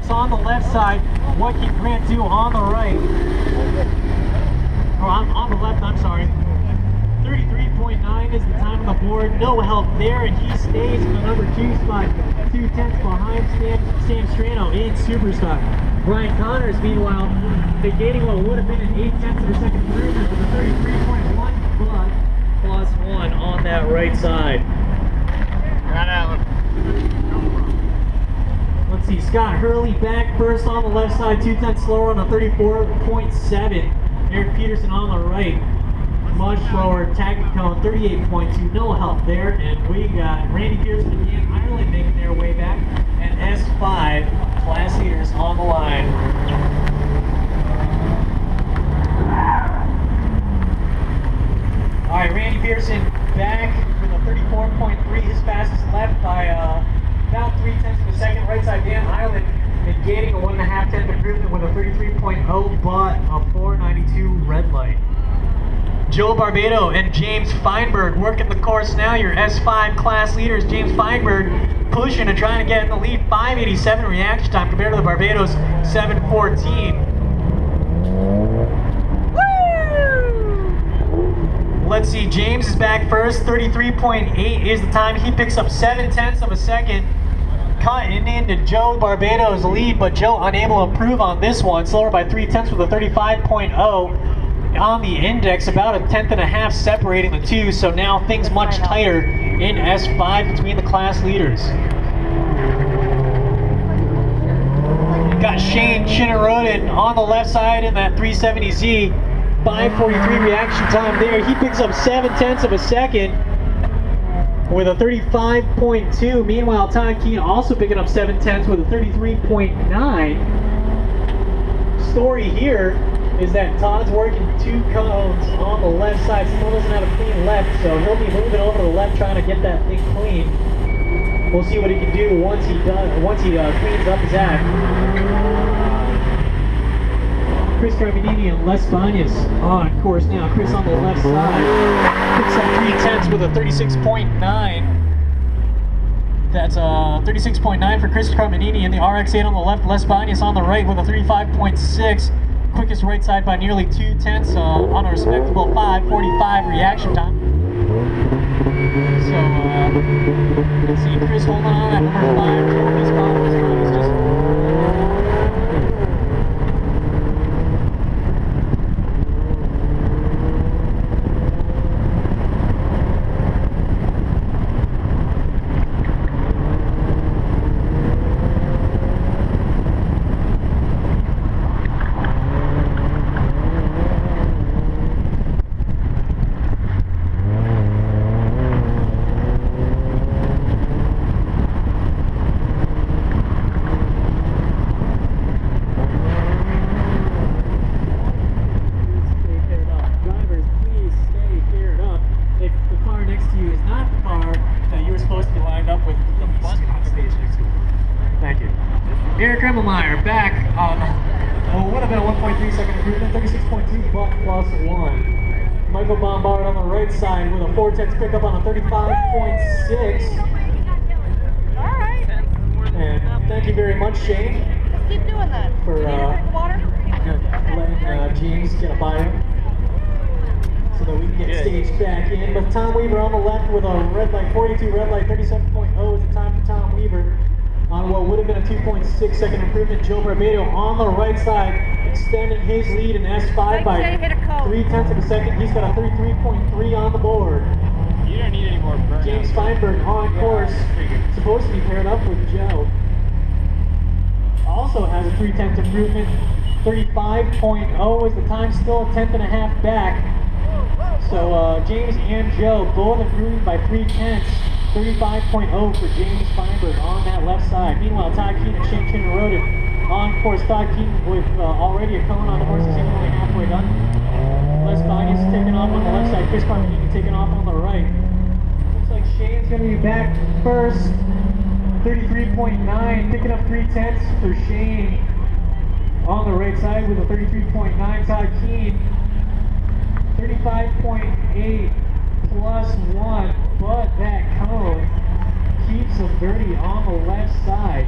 tenths on the left side. What can Grant do on the right? Or on the left, I'm sorry. 33.9 is the time on the board. No help there, and he stays in the number 2 spot. 2 tenths behind Sam Strano in Superstock. Brian Connors, meanwhile, negating what would have been an 8 tenths of a second improvement with a 33.1, but plus 1 on that right side. Right, Alan. Let's see, Scott Hurley back first on the left side, 2 tenths slower on a 34.7. Eric Peterson on the right, much slower. Tagging cone, 38.2, no help there. And we got Randy Pearson and Dan Ireland making their way back. And S5 class leaders on the line. All right, Randy Pearson back with a 34.3, his fastest left by about 3 tenths of a second. Right side, Dan Ireland negating a 1.5 tenth improvement with a 33.0, but a 492 red light. Joe Barbado and James Feinberg working the course now. Your S5 class leaders. James Feinberg pushing and trying to get in the lead. 5:87 reaction time compared to the Barbados 7:14. Let's see, James is back first. 33.8 is the time. He picks up 7 tenths of a second. Cutting into Joe Barbado's lead, but Joe unable to improve on this one. Slower by 3 tenths with a 35.0 on the index, about a 1.5 separating the two. So now things much tighter in S5 between the class leaders. Got Shane Shinnerodin on the left side in that 370Z. 5:43 reaction time there. He picks up 7 tenths of a second with a 35.2. Meanwhile, Todd Keene also picking up 7 tenths with a 33.9. Story here is that Todd's working 2 cones on the left side. Still doesn't have a clean left, so he'll be moving over to the left trying to get that thing clean. We'll see what he can do once he cleans up his act. Chris Carbonini and Les Banyas on course now. Chris on the left side picks up 3 tenths with a 36.9. That's 36.9 for Chris Carbonini in the RX-8 on the left. Les Banyas on the right with a 35.6. Quickest right side by nearly 2 tenths on a respectable 5:45 reaction time. So let's see, Chris holding on at number 5. This is just Eric Remmelmeyer back on what would have been a 1.3 second improvement, 36.2, but plus 1. Michael Bombard on the right side with a 4 tenths pickup on a 35.6. Alright. And thank you very much, Shane. Let's keep doing that. For drink water? letting James get a bio so that we can get staged back in. But Tom Weaver on the left with a red light, 42 red light, 37.0 is the time for Tom Weaver on what would have been a 2.6 second improvement. Joe Barbado on the right side, extending his lead in S5 by 3 tenths of a second. He's got a 33.3 on the board. You don't need any more burnout. James Feinberg on course, supposed to be paired up with Joe. Also has a 3 tenths improvement. 35.0 is the time, still a 1.5 back. So James and Joe both improving by 3 tenths. 35.0 for James Feinberg on that left side. Meanwhile, Todd Keene and Shane Shinnerodin on course. Todd Keene with already a cone on the horse, he's only halfway done. Les Banyas taking off on the left side. Chris Carbonini taking off on the right. Looks like Shane's going to be back first. 33.9, picking up 3 tenths for Shane on the right side with a 33.9. Todd Keene, 35.8 plus 1, but that cone keeps him dirty on the left side.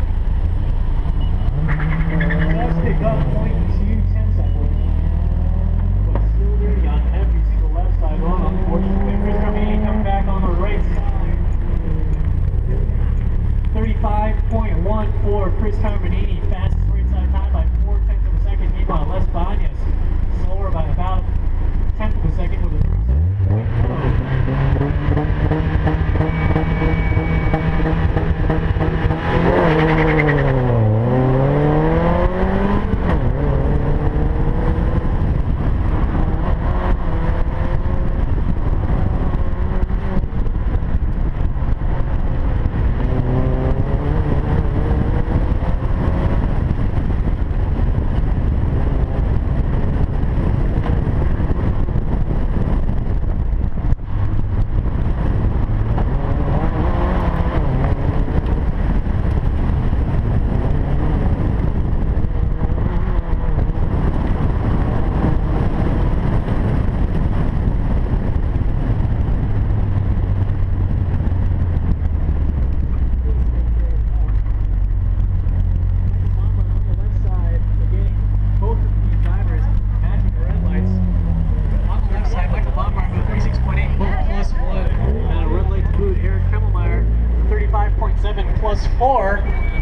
pick up 0.2 seconds. But still dirty on every single left side run, unfortunately. Chris Carmini coming back on the right side. 35.14 Chris Carmini, fastest right side time by 0.4 of a second. Meanwhile, Les Bañas slower by about 1/10 of a second with a 37.0.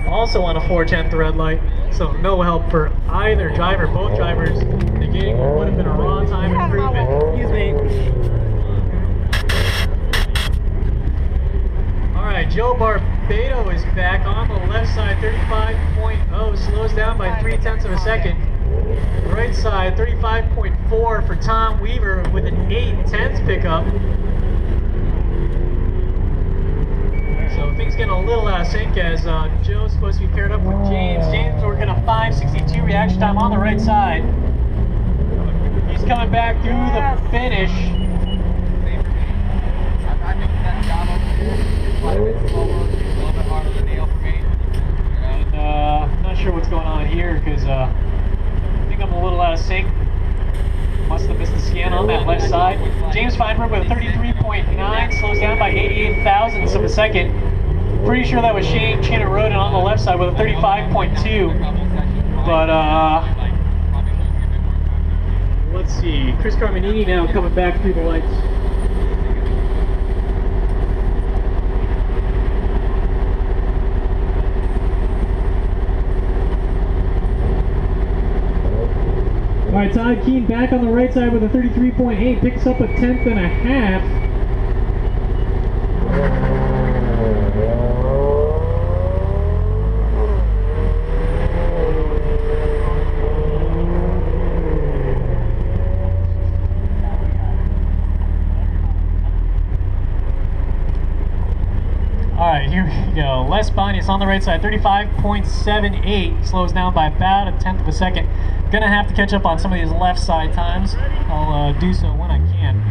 Also on a 410th red light, so no help for either driver. Both drivers negating what would have been a raw time improvement. Excuse me. Alright, Joe Barbado is back on the left side, 35.0, slows down by 0.3 of a second. Right side, 35.4 for Tom Weaver with an 0.8 pickup. So things getting a little out of sync as Joe's supposed to be paired up with James. James working a 5.62 reaction time on the right side. He's coming back through the finish. I'm making that job over here. It's quite a bit slower. It's a little bit harder to nail for me. And not sure what's going on here because I think I'm a little out of sync. Must have missed the scan on that left side. James Feinberg with a 33.9, slows down by 88 thousandths of a second. Pretty sure that was Shane Chinnaroden on the left side with a 35.2. But let's see. Chris Carminini now coming back through the lights. Alright, Todd Keene back on the right side with a 33.8, picks up a 1/10.5. Alright, here we go. Les Bañas on the right side, 35.78, slows down by about a 1/10 of a second. Gonna have to catch up on some of these left side times. I'll do so when I can.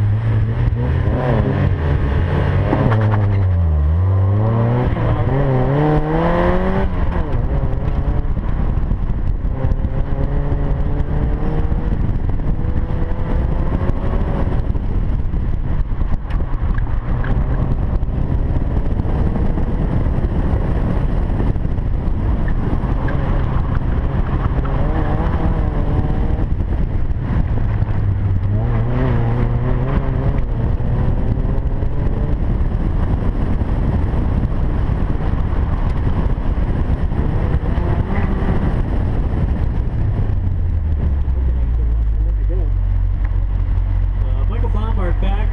Michael Baumgart back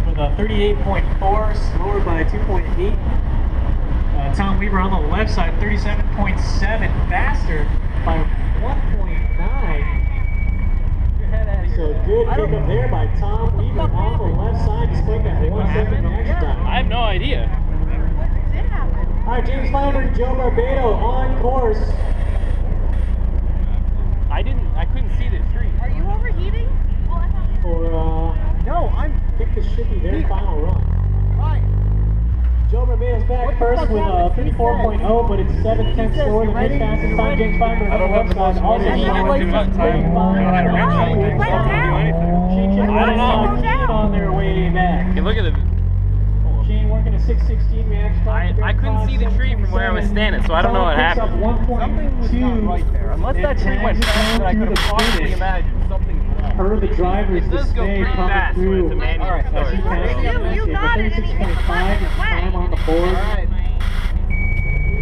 with a 38.4, slower by 2.8. Tom Weaver on the left side, 37.7, faster by 1.9. So good pickup there by Tom Weaver on the left side, despite that 1 second reaction time. I have no idea. What did happen? All right, James Feinberg, Joe Barbado on course. I couldn't see the tree. Are you overheating? Well, I thought For No, I think this should be their final run. fine. Joe Barbado's back first with a 34.0, but it's 7/10 slower than his fastest time. James Feinberg on the left side also I don't know showing how to 35. On their way back. Okay, look at the. Shane working a 6:16 reaction time. I couldn't see the tree from where I was was standing, so I don't know what happened. Something was not right there. Unless that tree went faster than I could have possibly imagined. Something's wrong. Per the driver's It does go display pretty coming fast when through. it's a manual All right, start. As he passed You got it, and he hit the 36.5 left is time on the All board. right.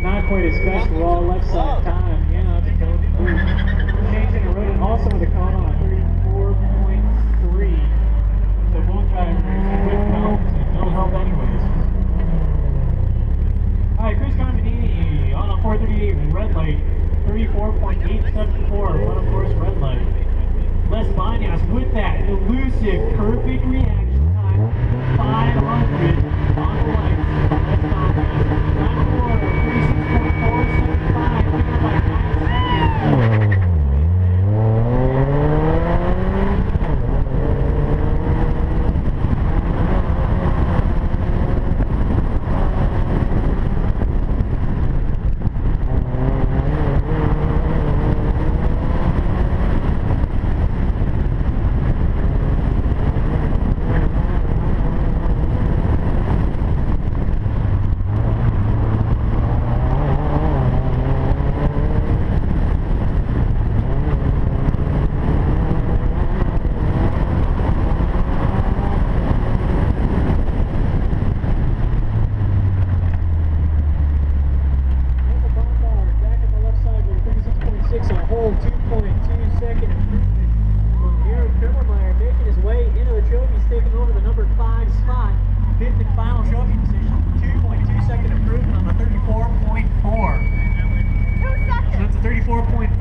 Not quite as fast for all left side time. Yeah, it's going through. Changing the road and also with a cone on 34.3. So both drivers with helms and no help anyways. Alright, Chris Carminini on a 438 red light. 34.874, one of course red light. Les Banyas with that elusive, perfect reaction time. 500 on the lights. Les Banyas. Final order, 36.475, winner by 9 seconds.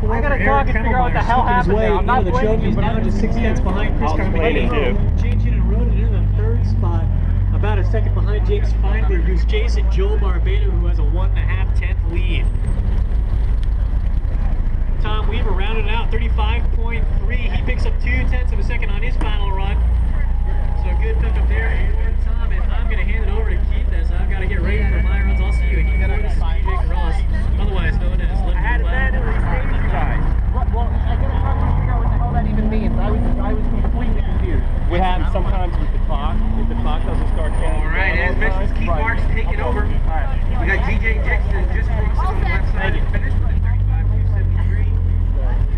I gotta talk and figure out what the hell happened there. I'm not the blaming trophy's you, but down I'm to just 6 tenths behind Chris I'll explain it Carminini. too. Changing and rode it into the third spot. About a second behind James Feinberg, who's Jason Joe Barbado, who has a 1.5 tenth lead. Tom Weaver rounded out 35.3. He picks up 2/10 of a second on his final run. So good pickup there for Tom, and I'm going to hand it over to Keith as I've got to get ready for my runs. I'll see you at Heat Jake Ross, otherwise known as Living I had to Flat. manually save you guys. Well, I gotta try to figure out what the hell that even means. I was completely confused. What happens sometimes with the clock, if the clock doesn't start counting. All right, as mentioned, Keith Marks taking over. We got DJ Dixon just crossing on the left side and finished with a 35.273.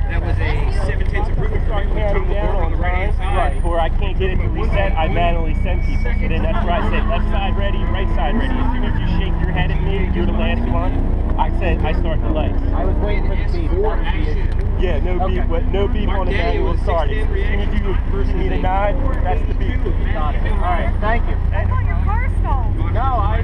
That was a 7/10 improvement for him with Tom McCord on the right-hand side. Where I can't get it to reset, I manually send people. So then that's where I said left side ready, right side ready. As soon as you shake your head at me, you're the last one. I said I start the lights. I was waiting for the beep. That was the issue. Yeah, no beep, Okay. no beep on the manual start. As soon as you give me the nod, that's the beep. Got it. All right, thank you. I thought your car stalled. No, I